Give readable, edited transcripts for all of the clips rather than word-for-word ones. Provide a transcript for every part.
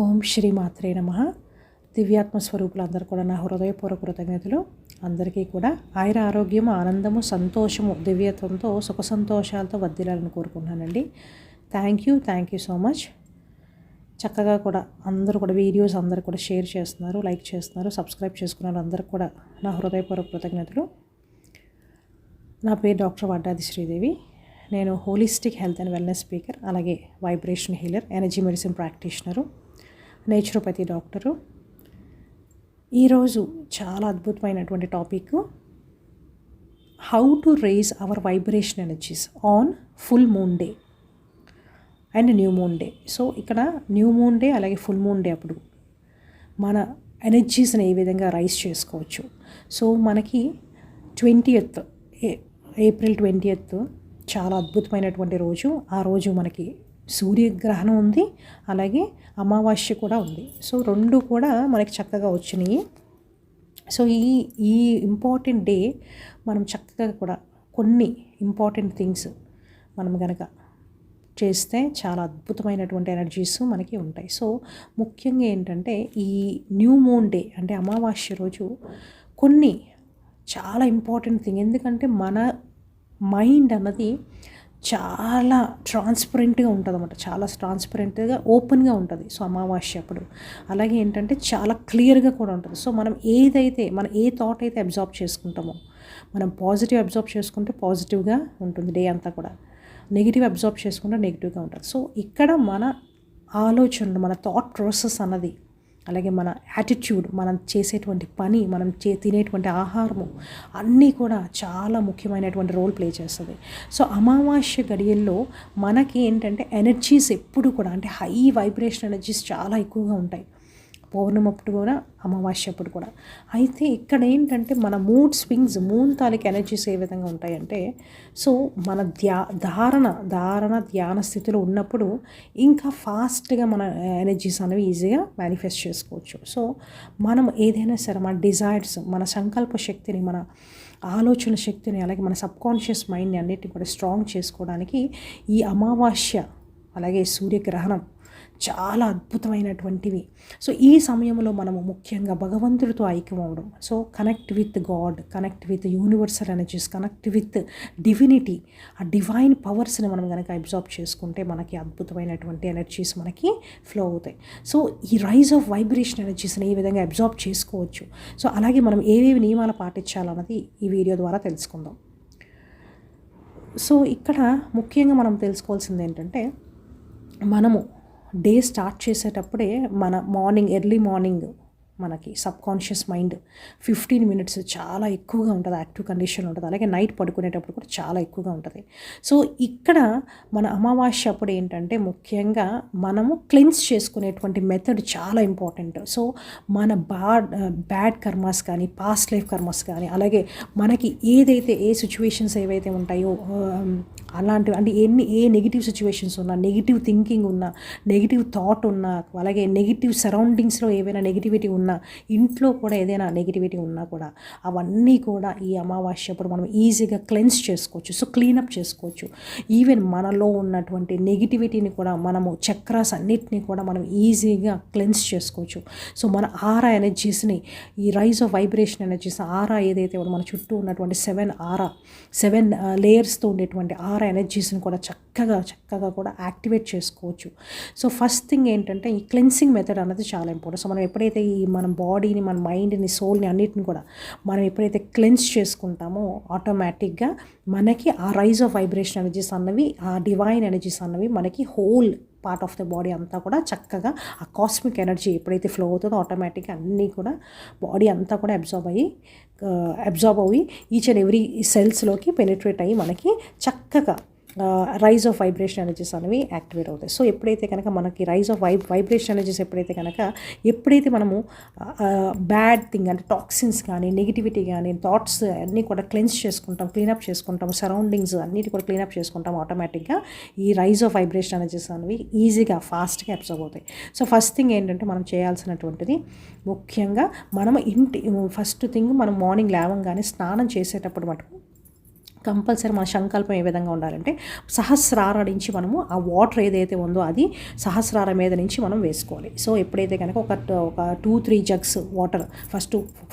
ఓం శ్రీ మాత్రే నమః. దివ్యాత్మ స్వరూపులందరూ కూడా నా హృదయపూర్వక కృతజ్ఞతలు. అందరికీ కూడా ఆయుర ఆరోగ్యము, ఆనందము, సంతోషము, దివ్యత్వంతో సుఖ సంతోషాలతో వర్ధిల్లాలని కోరుకుంటున్నానండి. Thank you so much. చక్కగా కూడా అందరూ కూడా వీడియోస్ అందరూ కూడా షేర్ చేస్తున్నారు, లైక్ చేస్తున్నారు, సబ్స్క్రైబ్ చేసుకున్నారు. అందరూ కూడా నా హృదయపూర్వక కృతజ్ఞతలు. నా పేరు డాక్టర్ వడ్డాది శ్రీదేవి. నేను holistic health and wellness speaker, అలాగే vibration healer, energy medicine practitioner, naturopathy doctor. ఈరోజు చాలా అద్భుతమైనటువంటి topic, how to raise our vibration energies on full moon day and new moon day. So ఇక్కడ న్యూ మూన్ డే అలాగే full moon day అప్పుడు మన ఎనర్జీస్ని ఏ విధంగా rise చేసుకోవచ్చు. సో మనకి 20th ఏప్రిల్ 20th చాలా అద్భుతమైనటువంటి రోజు. ఆ రోజు మనకి సూర్యగ్రహణం ఉంది, అలాగే అమావాస్య కూడా ఉంది. సో రెండు కూడా మనకి చక్కగా వచ్చినాయి. సో ఈ ఇంపార్టెంట్ డే మనం చక్కగా కూడా కొన్ని ఇంపార్టెంట్ థింగ్స్ మనం కనుక చేస్తే చాలా అద్భుతమైనటువంటి ఎనర్జీస్ మనకి ఉంటాయి. సో ముఖ్యంగా ఏంటంటే ఈ న్యూ మూన్ డే అంటే అమావాస్య రోజు కొన్ని చాలా ఇంపార్టెంట్ థింగ్. ఎందుకంటే మన మైండ్ అన్నది చాలా ట్రాన్స్పరెంట్గా ఉంటుంది అన్నమాట, చాలా ట్రాన్స్పరెంట్గా ఓపెన్గా ఉంటుంది. సో అమావాస్య అప్పుడు అలాగే ఏంటంటే చాలా క్లియర్గా కూడా ఉంటుంది. సో మనం ఏ థాట్ అయితే అబ్జార్బ్ చేసుకుంటామో, మనం పాజిటివ్ అబ్జార్బ్ చేసుకుంటే పాజిటివ్గా ఉంటుంది డే అంతా కూడా, నెగిటివ్ అబ్జార్బ్ చేసుకుంటే నెగిటివ్గా ఉంటుంది. సో ఇక్కడ మన ఆలోచనలు, మన థాట్ ప్రాసెస్ అన్నది, అలాగే మన యాటిట్యూడ్, మనం చేసేటువంటి పని, మనం తినేటువంటి ఆహారము అన్నీ కూడా చాలా ముఖ్యమైనటువంటి రోల్ ప్లే చేస్తుంది. సో అమావాస్య గడియల్లో మనకి ఏంటంటే ఎనర్జీస్ ఎప్పుడు కూడా అంటే హై వైబ్రేషన్ ఎనర్జీస్ చాలా ఎక్కువగా ఉంటాయి. పౌర్ణమి అప్పుడు కూడా, అమావాస్య అప్పుడు కూడా. అయితే ఇక్కడ ఏంటంటే మన మూడ్ స్వింగ్స్, మూన్ తాలూకు ఎనర్జీస్ ఏ విధంగా ఉంటాయంటే, సో మన ధ్యాన స్థితిలో ఉన్నప్పుడు ఇంకా ఫాస్ట్గా మన ఎనర్జీస్ అనేవి ఈజీగా మేనిఫెస్ట్ చేసుకోవచ్చు. సో మనం ఏదైనా సరే మన డిజైర్స్, మన సంకల్ప శక్తిని, మన ఆలోచన శక్తిని, అలాగే మన సబ్కాన్షియస్ మైండ్ని అన్నిటిని కూడా స్ట్రాంగ్ చేసుకోవడానికి ఈ అమావాస్య అలాగే సూర్యగ్రహణం చాలా అద్భుతమైనటువంటివి. సో ఈ సమయంలో మనము ముఖ్యంగా భగవంతుడితో ఐక్యం అవ్వడం, so connect with God, connect with universal energies, connect with divinity, ఆ డివైన్ పవర్స్ని మనం కనుక అబ్జార్బ్ చేసుకుంటే మనకి అద్భుతమైనటువంటి ఎనర్జీస్ మనకి ఫ్లో అవుతాయి. సో ఈ రైజ్ ఆఫ్ వైబ్రేషన్ ఎనర్జీస్ని ఏ విధంగా అబ్జార్బ్ చేసుకోవచ్చు, సో అలాగే మనం ఏవేవి నియమాలు పాటించాలన్నది ఈ వీడియో ద్వారా తెలుసుకుందాం. సో ఇక్కడ ముఖ్యంగా మనం తెలుసుకోవాల్సింది ఏంటంటే, మనము డే స్టార్ట్ చేసేటప్పుడే మన ఎర్లీ మార్నింగ్ మనకి సబ్కాన్షియస్ మైండ్ 15 minutes చాలా ఎక్కువగా ఉంటుంది, యాక్టివ్ కండిషన్ ఉంటుంది. అలాగే నైట్ పడుకునేటప్పుడు కూడా చాలా ఎక్కువగా ఉంటుంది. సో ఇక్కడ మన అమావాస్య అప్పుడు ఏంటంటే ముఖ్యంగా మనము క్లెన్స్ చేసుకునేటువంటి మెథడ్ చాలా ఇంపార్టెంట్. సో మన బ్యాడ్ కర్మాస్ కానీ, పాస్ట్ లైఫ్ కర్మాస్ కానీ, అలాగే మనకి ఏ సిచ్యువేషన్స్ ఏవైతే ఉంటాయో అలాంటివి అంటే ఏ నెగిటివ్ సిచ్యువేషన్స్ ఉన్నా, నెగిటివ్ థింకింగ్ ఉన్నా, నెగిటివ్ థాట్ ఉన్నా, అలాగే నెగిటివ్ సరౌండింగ్స్లో ఏవైనా నెగిటివిటీ ఉన్నా, ఇంట్లో కూడా ఏదైనా నెగిటివిటీ ఉన్నా కూడా అవన్నీ కూడా ఈ అమావాస్య అప్పుడు మనం ఈజీగా క్లెన్స్ చేసుకోవచ్చు. సో క్లీనప్ చేసుకోవచ్చు. ఈవెన్ మనలో ఉన్నటువంటి నెగిటివిటీని కూడా మనము చక్రాస్ అన్నిటినీ కూడా మనం ఈజీగా క్లెన్స్ చేసుకోవచ్చు. సో మన ఆరా ఎనర్జీస్ని, ఈ రైజ్ ఆఫ్ వైబ్రేషన్ ఎనర్జీస్, ఆరా ఏదైతే మన చుట్టూ ఉన్నటువంటి 7 లేయర్స్తో ఉండేటువంటి ఆరా ఎనర్జీస్ని కూడా చక్కగా కూడా యాక్టివేట్ చేసుకోవచ్చు. సో ఫస్ట్ థింగ్ ఏంటంటే ఈ క్లెన్సింగ్ మెథడ్ అనేది చాలా ఇంపార్టెంట్. సో మనం ఎప్పుడైతే మన బాడీని, మన మైండ్ని, సోల్ని అన్నిటిని కూడా మనం ఎప్పుడైతే క్లెన్స్ చేసుకుంటామో ఆటోమేటిక్గా మనకి ఆ రైజ్ ఆఫ్ వైబ్రేషన్ ఎనర్జీస్ అన్నవి, ఆ డివైన్ ఎనర్జీస్ అన్నవి మనకి whole part of the body అంతా కూడా చక్కగా ఆ కాస్మిక్ ఎనర్జీ ఎప్పుడైతే ఫ్లో అవుతుందో ఆటోమేటిక్గా అన్నీ కూడా బాడీ అంతా కూడా అబ్జార్బ్ అయ్యి ఈచ్ అండ్ ఎవ్రీ సెల్స్లోకి పెనిట్రేట్ అయ్యి మనకి చక్కగా రైజ్ ఆఫ్ వైబ్రేషన్ ఎనర్జీస్ అనేవి యాక్టివేట్ అవుతాయి. సో ఎప్పుడైతే కనుక మనకి రైజ్ ఆఫ్ వైబ్రేషన్ ఎనర్జీస్ ఎప్పుడైతే మనము బ్యాడ్ థింగ్ అంటే టాక్సిన్స్ కానీ, నెగిటివిటీ కానీ, థాట్స్ అన్నీ కూడా క్లెన్స్ చేసుకుంటాం, క్లీనప్ చేసుకుంటాం, సరౌండింగ్స్ అన్నిటి కూడా క్లీనప్ చేసుకుంటాం, ఆటోమేటిక్గా ఈ రైజ్ ఆఫ్ వైబ్రేషన్ ఎనర్జీస్ అనేవి ఈజీగా ఫాస్ట్గా అబ్జర్వ్ అవుతాయి. సో ఫస్ట్ థింగ్ ఏంటంటే మనం చేయాల్సినటువంటిది ముఖ్యంగా మనం ఫస్ట్ థింగ్ మనం మార్నింగ్ లేవగానే స్నానం చేసేటప్పుడు మటుకు కంపల్సరీ మన సంకల్పం ఏ విధంగా ఉండాలంటే సహస్రార నుంచి మనము ఆ వాటర్ ఏదైతే ఉందో అది సహస్రార మీద నుంచి మనం వేసుకోవాలి. సో ఎప్పుడైతే కనుక ఒక 2-3 జగ్స్ వాటర్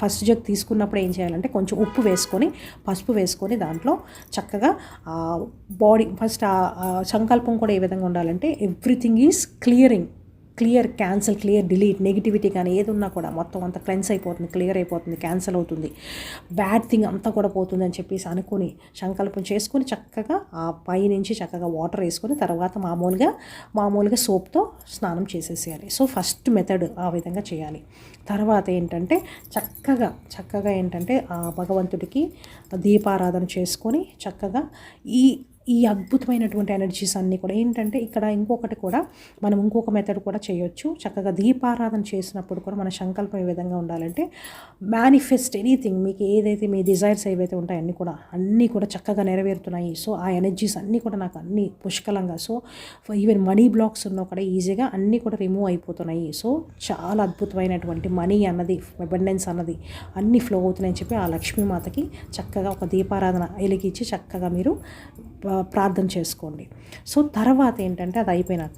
ఫస్ట్ జగ్ తీసుకున్నప్పుడు ఏం చేయాలంటే కొంచెం ఉప్పు వేసుకొని పసుపు వేసుకొని దాంట్లో చక్కగా బాడీ ఫస్ట్ సంకల్పం కూడా ఏ విధంగా ఉండాలంటే everything is clear, cancel, clear, delete, negativity కానీ ఏది ఉన్నా కూడా మొత్తం అంతా క్లెన్స్ అయిపోతుంది, క్లియర్ అయిపోతుంది, క్యాన్సల్ అవుతుంది, బ్యాడ్ థింగ్ అంతా కూడా పోతుంది అని చెప్పేసి అనుకుని సంకల్పం చేసుకొని చక్కగా ఆ పై నుంచి చక్కగా వాటర్ వేసుకొని తర్వాత మామూలుగా సోప్తో స్నానం చేసేసేయాలి. సో ఫస్ట్ మెథడ్ ఆ విధంగా చేయాలి. తర్వాత ఏంటంటే చక్కగా ఏంటంటే ఆ భగవంతుడికి దీపారాధన చేసుకొని చక్కగా ఈ అద్భుతమైనటువంటి ఎనర్జీస్ అన్నీ కూడా ఏంటంటే ఇక్కడ మనం ఇంకొక మెథడ్ కూడా చేయొచ్చు. చక్కగా దీపారాధన చేసినప్పుడు కూడా మన సంకల్పం ఏ విధంగా ఉండాలంటే మేనిఫెస్ట్ ఎనీథింగ్, మీకు ఏదైతే మీ డిజైర్స్ ఏవైతే ఉంటాయో అన్నీ కూడా చక్కగా నెరవేరుతున్నాయి. సో ఆ ఎనర్జీస్ అన్నీ కూడా నాకు అన్నీ పుష్కలంగా, సో ఈవెన్ మనీ బ్లాక్స్ ఉన్నా కూడా ఈజీగా అన్నీ కూడా రిమూవ్ అయిపోతున్నాయి. సో చాలా అద్భుతమైనటువంటి మనీ అన్నది, అబండెన్స్ అన్నది అన్నీ ఫ్లో అవుతున్నాయని చెప్పి ఆ లక్ష్మీమాతకి చక్కగా ఒక దీపారాధన వెలిగించి చక్కగా మీరు ప్రార్థన చేసుకోండి. సో తర్వాత ఏంటంటే అది అయిపోయినాక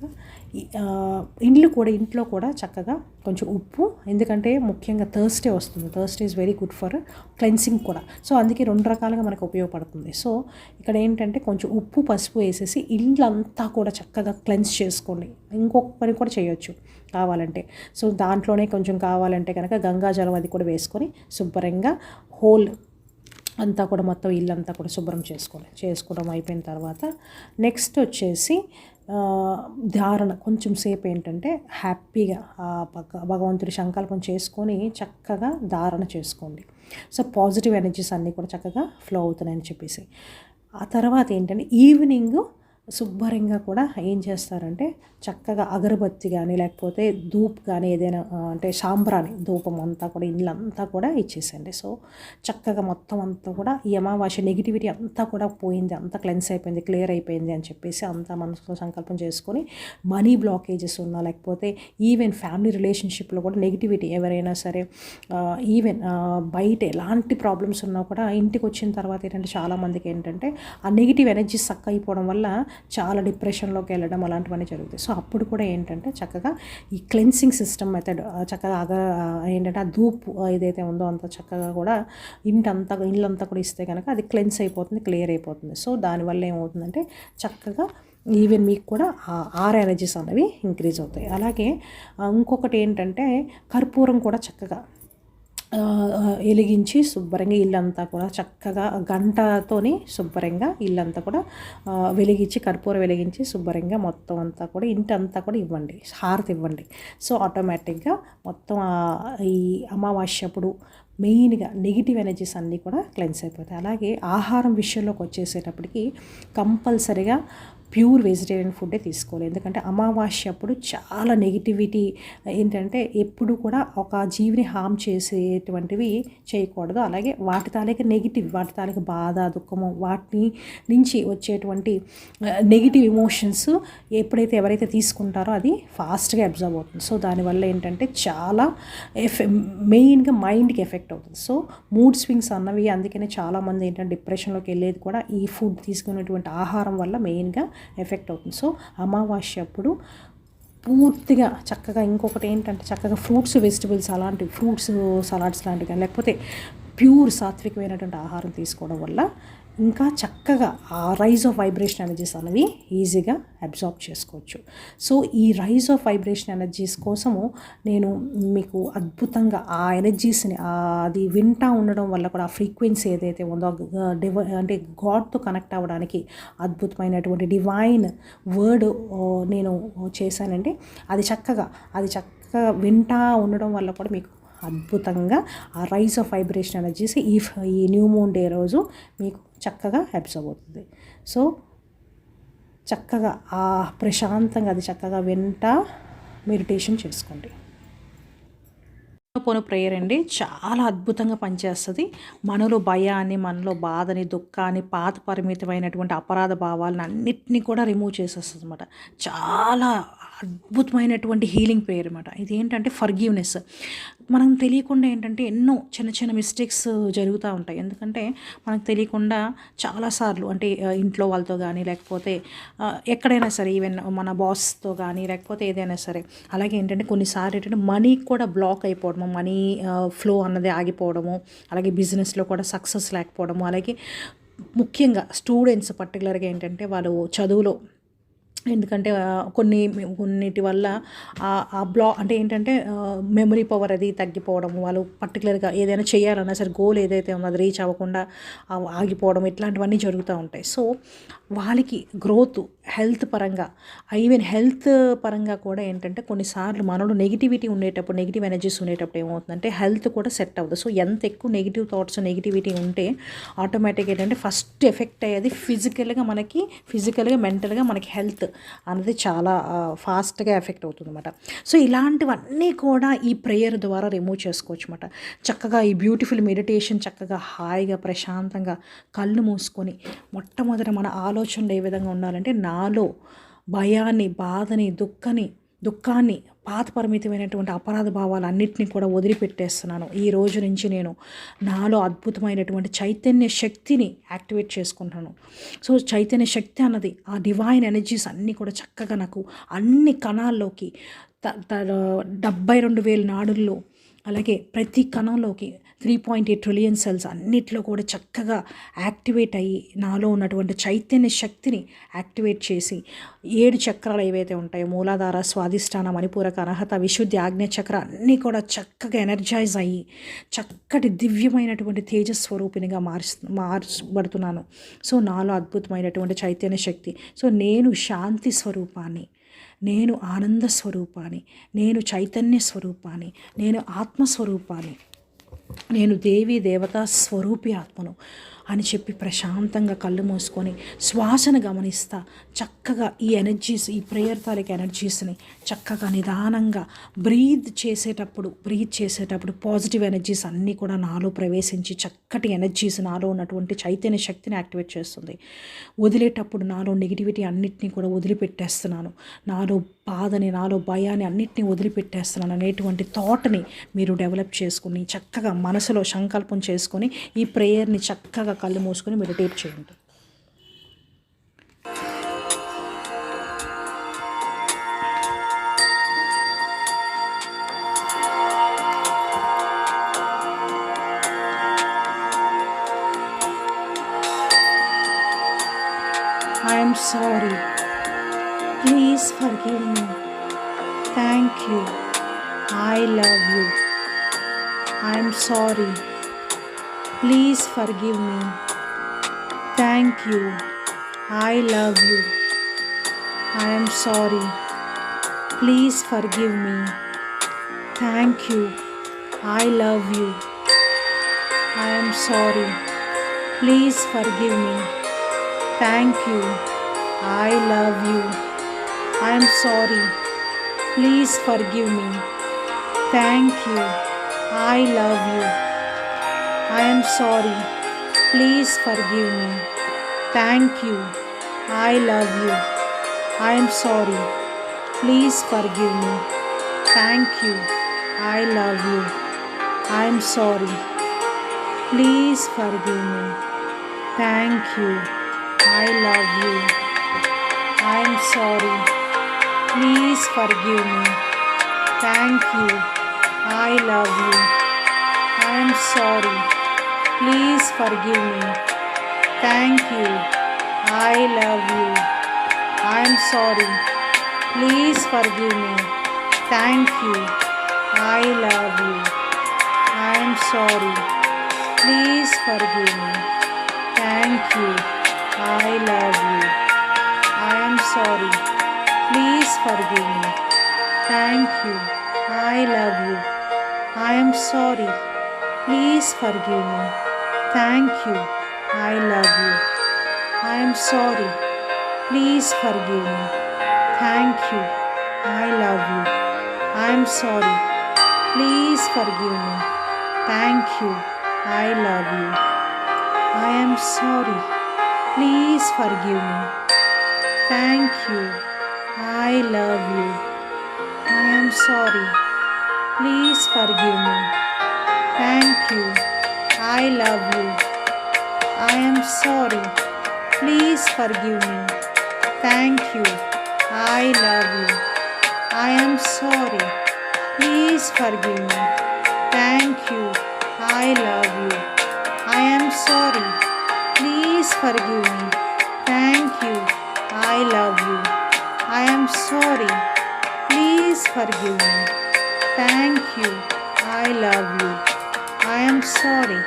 ఇంట్లో కూడా చక్కగా కొంచెం ఉప్పు, ఎందుకంటే ముఖ్యంగా థర్స్డే వస్తుంది, Thursday is very good for cleansing కూడా. సో అందుకే 2 రకాలుగా మనకు ఉపయోగపడుతుంది. సో ఇక్కడ ఏంటంటే కొంచెం ఉప్పు పసుపు వేసేసి ఇల్లంతా కూడా చక్కగా క్లెన్స్ చేసుకోండి. ఇంకొక పని కూడా చేయొచ్చు కావాలంటే. సో దాంట్లోనే కొంచెం కావాలంటే కనుక గంగాజలం అది కూడా వేసుకొని శుభ్రంగా హోల్ అంతా కూడా మొత్తం ఇల్లంతా కూడా శుభ్రం చేసుకోవడం అయిపోయిన తర్వాత నెక్స్ట్ వచ్చేసి ధారణ కొంచెం సేపు ఏంటంటే హ్యాపీగా భగవంతుడి సంకల్పం చేసుకొని చక్కగా ధారణ చేసుకోండి. సో పాజిటివ్ ఎనర్జీస్ అన్నీ కూడా చక్కగా ఫ్లో అవుతున్నాయని చెప్పేసి ఆ తర్వాత ఏంటంటే ఈవినింగ్ శుభ్రంగా కూడా ఏం చేస్తారంటే చక్కగా అగరబత్తి కానీ లేకపోతే ధూప్ కానీ ఏదైనా అంటే సాంబ్రాణి ధూపం అంతా కూడా ఇల్లంతా కూడా ఇచ్చేసండి. సో చక్కగా మొత్తం అంతా కూడా ఈ అమావాస్య నెగిటివిటీ అంతా కూడా పోయింది, అంతా క్లెన్స్ అయిపోయింది, క్లియర్ అయిపోయింది అని చెప్పేసి అంతా మనసులో సంకల్పం చేసుకొని మనీ బ్లాకేజెస్ ఉన్నా లేకపోతే ఈవెన్ ఫ్యామిలీ రిలేషన్షిప్లో కూడా నెగిటివిటీ ఎవరైనా సరే ఈవెన్ బయట ఎలాంటి ప్రాబ్లమ్స్ ఉన్నా కూడా ఇంటికి వచ్చిన తర్వాత ఏంటంటే చాలామందికి ఏంటంటే ఆ నెగిటివ్ ఎనర్జీ సక్ అయిపోవడం వల్ల చాలా డిప్రెషన్లోకి వెళ్ళడం అలాంటివన్నీ జరుగుతాయి. సో అప్పుడు కూడా ఏంటంటే చక్కగా ఈ క్లెన్సింగ్ సిస్టమ్ మెథడ్ చక్కగా ఏంటంటే ఆ ధూప్ ఏదైతే ఉందో అంత చక్కగా కూడా ఇల్లంతా కూడా ఇస్తే కనుక అది క్లెన్స్ అయిపోతుంది, క్లియర్ అయిపోతుంది. సో దానివల్ల ఏమవుతుందంటే చక్కగా ఈవెన్ మీకు కూడా ఆర్ ఎనర్జీస్ అనేవి ఇంక్రీజ్ అవుతాయి. అలాగే ఇంకొకటి ఏంటంటే కర్పూరం కూడా చక్కగా వెలిగించి శుభ్రంగా ఇల్లంతా కూడా చక్కగా గంటతోని శుభ్రంగా ఇల్లంతా కూడా వెలిగించి కర్పూరం వెలిగించి శుభ్రంగా మొత్తం అంతా కూడా ఇంటంతా కూడా ఇవ్వండి, హారతి ఇవ్వండి. సో ఆటోమేటిక్గా మొత్తం ఈ అమావాస్యప్పుడు మెయిన్గా నెగిటివ్ ఎనర్జీస్ అన్నీ కూడా క్లెన్స్ అయిపోతాయి. అలాగే ఆహారం విషయంలోకి వచ్చేసేటప్పటికి కంపల్సరిగా ప్యూర్ వెజిటేరియన్ ఫుడ్డే తీసుకోవాలి. ఎందుకంటే అమావాస్య అప్పుడు చాలా నెగిటివిటీ ఏంటంటే ఎప్పుడు కూడా ఒక జీవిని హామ్ చేసేటువంటివి చేయకూడదు. అలాగే వాటి తాలూకు బాధ, దుఃఖము, వాటి నుంచి వచ్చేటువంటి నెగిటివ్ ఎమోషన్స్ ఎప్పుడైతే ఎవరైతే తీసుకుంటారో అది ఫాస్ట్గా అబ్జర్వ్ అవుతుంది. సో దానివల్ల ఏంటంటే చాలా మెయిన్గా మైండ్కి ఎఫెక్ట్ అవుతుంది. సో మూడ్ స్వింగ్స్ అన్నవి అందుకనే చాలామంది ఏంటంటే డిప్రెషన్లోకి వెళ్ళేది కూడా ఈ ఫుడ్ తీసుకునేటువంటి ఆహారం వల్ల మెయిన్గా ఎఫెక్ట్ అవుతుంది. సో అమావాస్య అప్పుడు పూర్తిగా చక్కగా ఇంకొకటి ఏంటంటే చక్కగా ఫ్రూట్స్, వెజిటబుల్స్ అలాంటి ఫ్రూట్స్ సలాడ్స్ లాంటివి కానీ లేకపోతే ప్యూర్ సాత్వికమైనటువంటి ఆహారం తీసుకోవడం వల్ల ఇంకా చక్కగా ఆ రైజ్ ఆఫ్ వైబ్రేషన్ ఎనర్జీస్ అనేవి ఈజీగా అబ్జార్బ్ చేసుకోవచ్చు. సో ఈ రైజ్ ఆఫ్ వైబ్రేషన్ ఎనర్జీస్ కోసము నేను మీకు అద్భుతంగా ఆ ఎనర్జీస్ని అది వింటా ఉండడం వల్ల కూడా ఆ ఫ్రీక్వెన్సీ ఏదైతే ఉందో అంటే గాడ్తో కనెక్ట్ అవ్వడానికి అద్భుతమైనటువంటి డివైన్ వర్డ్ నేను చేశానండి. అది చక్కగా వింటా ఉండడం వల్ల కూడా మీకు అద్భుతంగా ఆ రైజ్ ఆఫ్ వైబ్రేషన్ ఎనర్జీస్ ఈ న్యూ మూన్ డే రోజు మీకు చక్కగా అబ్జర్వ్ అవుతుంది. సో చక్కగా ఆ ప్రశాంతంగా అది చక్కగా మెడిటేషన్ చేసుకోండి. పోను ప్రేయర్ అండి చాలా అద్భుతంగా పనిచేస్తుంది. మనలో భయాన్ని, మనలో బాధని, దుఃఖాన్ని, పాత పరిమితమైనటువంటి అపరాధ భావాలను అన్నిటినీ కూడా రిమూవ్ చేసేస్తుంది అనమాట. చాలా అద్భుతమైనటువంటి హీలింగ్ ప్రేయర్ అనమాట. ఇది ఏంటంటే ఫర్గివ్నెస్. మనం తెలియకుండా ఏంటంటే ఎన్నో చిన్న చిన్న మిస్టేక్స్ జరుగుతూ ఉంటాయి. ఎందుకంటే మనకు తెలియకుండా చాలాసార్లు అంటే ఇంట్లో వాళ్ళతో కానీ లేకపోతే ఎక్కడైనా సరే ఈవెన్ మన బాస్‌తో కానీ లేకపోతే ఏదైనా సరే. అలాగే ఏంటంటే కొన్నిసార్లు ఏంటంటే మనీకి కూడా బ్లాక్ అయిపోవడము, మనీ ఫ్లో అన్నది ఆగిపోవడము, అలాగే బిజినెస్‌లో కూడా సక్సెస్ లేకపోవడము, అలాగే ముఖ్యంగా స్టూడెంట్స్ పర్టికులర్‌గా ఏంటంటే వాళ్ళు చదువులో ఎందుకంటే కొన్నిటి వల్ల అంటే ఏంటంటే మెమరీ పవర్ అది తగ్గిపోవడము, వాళ్ళు పర్టికులర్‌గా ఏదైనా చేయాలన్నా సరే గోల్ ఏదైతే ఉందో అది రీచ్ అవ్వకుండా ఆగిపోవడం ఇట్లాంటివన్నీ జరుగుతూ ఉంటాయి. సో, వాళ్ళకి గ్రోత్ హెల్త్ పరంగా ఈవెన్ హెల్త్ పరంగా కూడా ఏంటంటే కొన్నిసార్లు మనలో నెగిటివిటీ ఉండేటప్పుడు, నెగిటివ్ ఎనర్జీస్ ఉండేటప్పుడు ఏమవుతుందంటే హెల్త్ కూడా సెట్ అవ్వదు. సో, ఎంత ఎక్కువ నెగిటివ్ థాట్స్, నెగిటివిటీ ఉంటే ఆటోమేటిక్‌గా ఏంటంటే ఫస్ట్ ఎఫెక్ట్ అయ్యేది ఫిజికల్‌గా, మెంటల్‌గా మనకి హెల్త్ అన్నది చాలా ఫాస్ట్‌గా ఎఫెక్ట్ అవుతుందన్నమాట. సో, ఇలాంటివన్నీ కూడా ఈ ప్రేయర్ ద్వారా రిమూవ్ చేసుకోవచ్చు అన్నమాట. చక్కగా ఈ బ్యూటిఫుల్ మెడిటేషన్ చక్కగా హాయిగా ప్రశాంతంగా కళ్ళు మూసుకొని మొట్టమొదట మన ఆలోచనలు ఏ విధంగా ఉండాలంటే నాలో భయాన్ని, బాధని, దుఃఖాన్ని పాత పరిమితమైనటువంటి అపరాధ భావాలన్నిటిని కూడా వదిలిపెట్టేస్తున్నాను. ఈ రోజు నుంచి నేను నాలో అద్భుతమైనటువంటి చైతన్య శక్తిని యాక్టివేట్ చేసుకుంటున్నాను. సో, చైతన్య శక్తి అన్నది ఆ డివైన్ ఎనర్జీస్ అన్నీ కూడా చక్కగా నాకు అన్ని కణాల్లోకి 72,000 నాడుల్లో అలాగే ప్రతి కణంలోకి 3.8 ట్రిలియన్ సెల్స్ అన్నిట్లో కూడా చక్కగా యాక్టివేట్ అయ్యి నాలో ఉన్నటువంటి చైతన్య శక్తిని యాక్టివేట్ చేసి 7 చక్రాలు ఏవైతే ఉంటాయో మూలాధార, స్వాధిష్టాన, మణిపూరక, అర్హత, విశుద్ధి, ఆజ్ఞ చక్ర అన్నీ కూడా చక్కగా ఎనర్జైజ్ అయ్యి చక్కటి దివ్యమైనటువంటి తేజస్వరూపినిగా మార్చబడుతున్నాను. సో, నాలో అద్భుతమైనటువంటి చైతన్య శక్తి. సో, నేను శాంతి స్వరూపాన్ని, నేను ఆనంద స్వరూపాన్ని, నేను చైతన్య స్వరూపాన్ని, నేను ఆత్మస్వరూపాన్ని, నేను దేవీ దేవతా స్వరూపి ఆత్మను అని చెప్పి ప్రశాంతంగా కళ్ళు మూసుకొని శ్వాసను గమనిస్తా చక్కగా ఈ ఎనర్జీస్, ఈ ప్రేయర్ తాలూకు ఎనర్జీస్ని చక్కగా నిదానంగా బ్రీత్ చేసేటప్పుడు పాజిటివ్ ఎనర్జీస్ అన్నీ కూడా నాలో ప్రవేశించి చక్కటి ఎనర్జీస్ నాలో ఉన్నటువంటి చైతన్య శక్తిని యాక్టివేట్ చేస్తుంది. వదిలేటప్పుడు నాలో నెగిటివిటీ అన్నిటినీ కూడా వదిలిపెట్టేస్తున్నాను. నాలో బాధని, నాలో భయాన్ని అన్నిటినీ వదిలిపెట్టేస్తున్నాను అనేటువంటి థాట్ని మీరు డెవలప్ చేసుకుని చక్కగా మనసులో సంకల్పం చేసుకొని ఈ ప్రేయర్ని చక్కగా కళ్ళు మూసుకొని మెడిటేట్ చేయండి. I am sorry. Please forgive me. Thank you. I love you. I am sorry. Please forgive me. Thank you. I love you. I am sorry. Please forgive me. Thank you. I love you. I am sorry. Please forgive me. Thank you. I love you. I am sorry. Please forgive me. Thank you. I love you. I am sorry. Please forgive me. Thank you. I love you. I am sorry. Please forgive me. Thank you. I love you. I am sorry. Please forgive me. Thank you. I love you. I am sorry. Please forgive me. Thank you. I love you. I am sorry. Please forgive me. Thank you. I love you. I am sorry. Please forgive me. Thank you. I love you. I am sorry. Please forgive me. Thank you. I love you. I am sorry. Please forgive me. Thank you. I love you. I am sorry. Please forgive me. Thank you. I love you. I am sorry. Please forgive me. Thank you. I love you. I am sorry. Please forgive me. Thank you. I love you. I am sorry. Please forgive me. Thank you. I love you. I am sorry. Please forgive me. Thank you. I love you. I am sorry. Please forgive me. Thank you. I love you. I am sorry. Please forgive me. Thank you. I love you. I am sorry. Please forgive me. Thank you. I love you. I am sorry. Please forgive me. Thank you. I love you. I am sorry.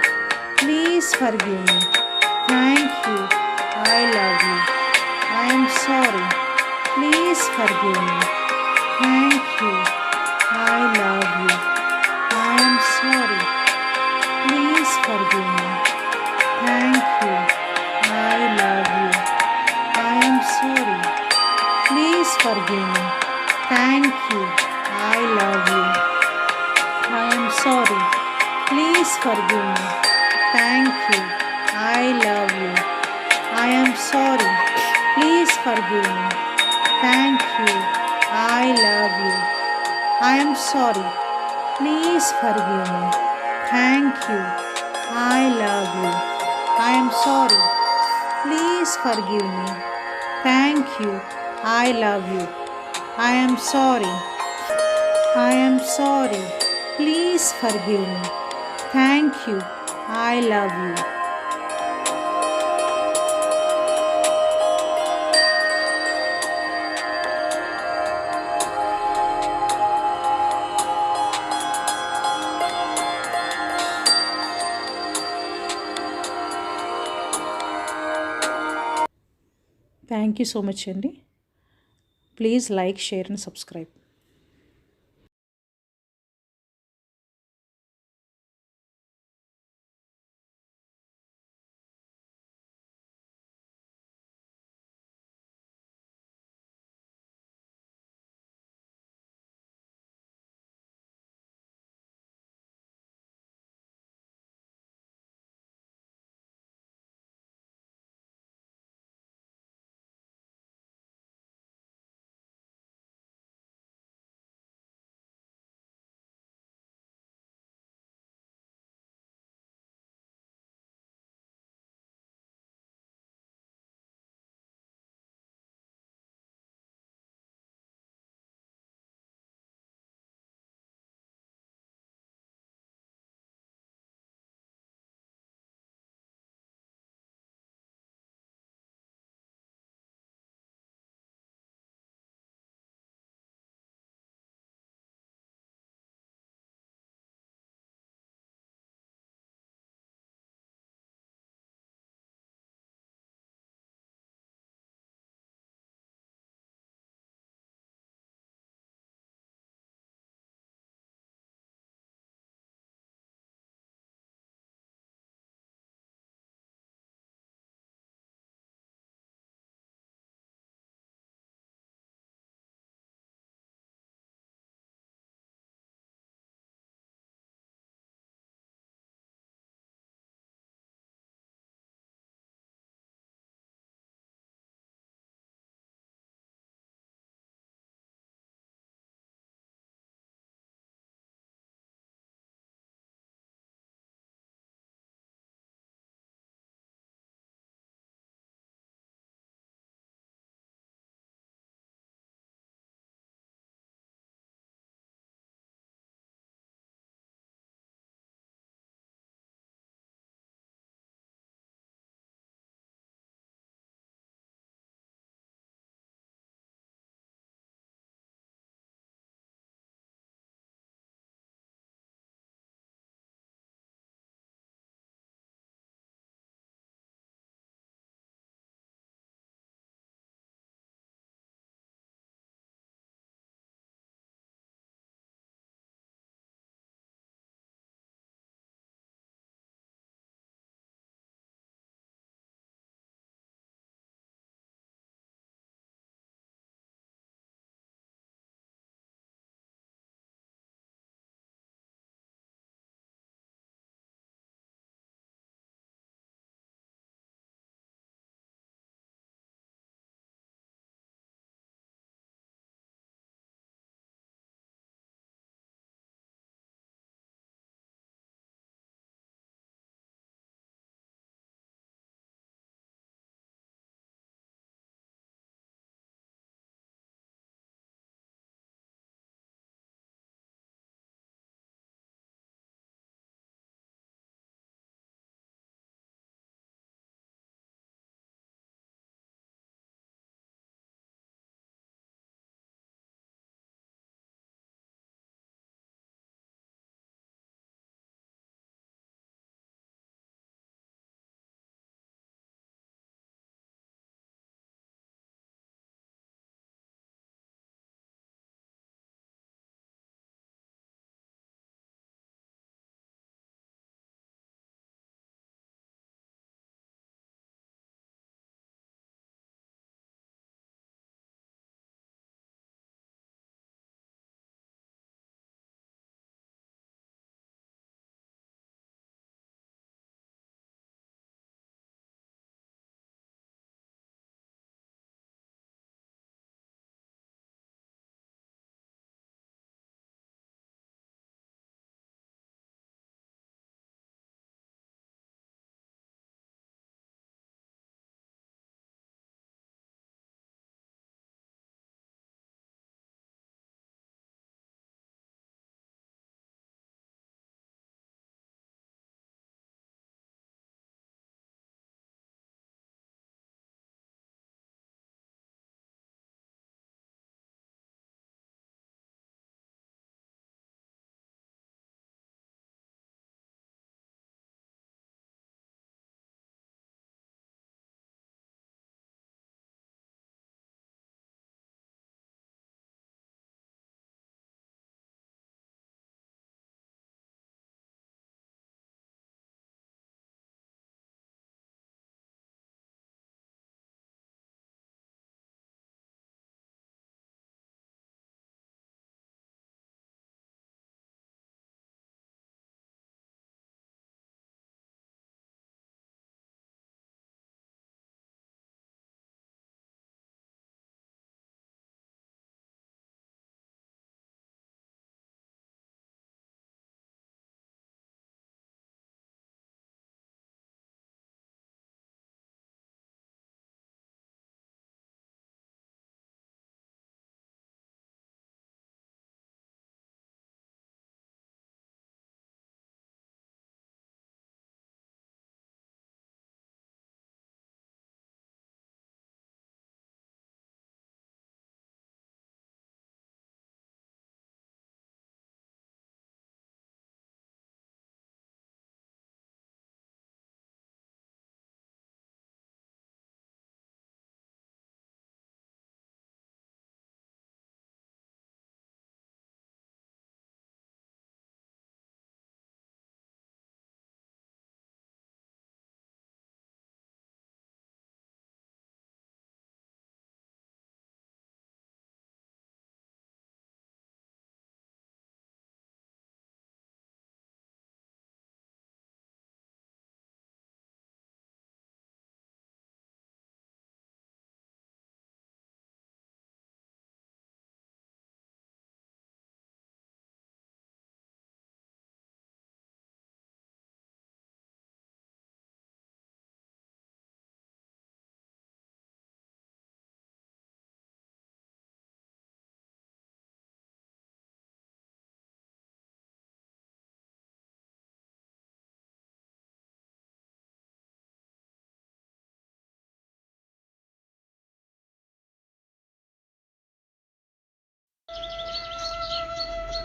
Please forgive me. Thank you. I love you. I am sorry. Please forgive me. Thank you. I love you. I am sorry. Please forgive me. Thank you. I love you. I am sorry. Please forgive me. Thank you. I love you. I am sorry. Please forgive me. Thank you. I love you. I am sorry. Please forgive me. Thank you. I love you. I am sorry. Please forgive me. Thank you. I love you. I am sorry. Please forgive me. Thank you. I love you. I am sorry. I am sorry. Please forgive me. Thank you. I love you. Thank you so much, Andy. Please like, share, and subscribe.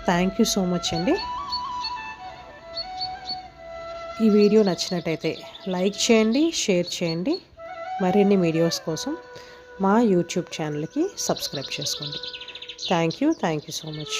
Thank you so much అండి. ఈ video నచ్చినట్టయితే like చేయండి, share చేయండి. మరిన్ని videos కోసం మా YouTube ఛానల్కి subscribe చేసుకోండి. Thank you so much.